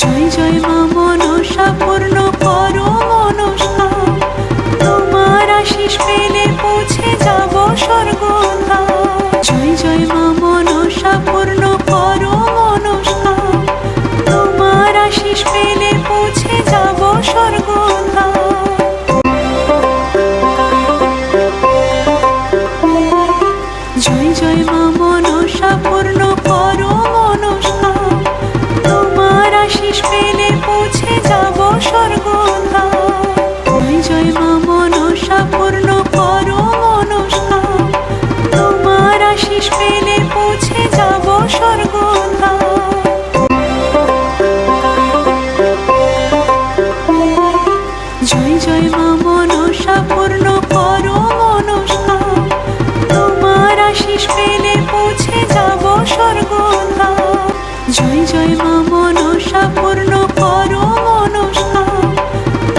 জয় জয় মা মনসা পূর্ণ করো মনসা, তোমার আশিস পেলে পৌঁছে যাব স্বর্গধাম। জয় জয় মা মনসা পূর্ণ করো মনসা, তোমার আশিস পেলে পৌঁছে যাব স্বর্গধাম। জয় জয় মা মনসা পূর্ণ করো মনসা, তোমার আশিস পেলে পৌঁছে যাব স্বর্গধাম। জয় জয় মা মনসা পূর্ণ করো মনসা, তোমার আশিস পেলে পৌঁছে যাব স্বর্গধাম। জয় জয় মা মনসা পূর্ণ করো মনসা, তোমার আশিস পেলে পৌঁছে যাব স্বর্গধাম। জয় জয় মা মনসা পূর্ণ করো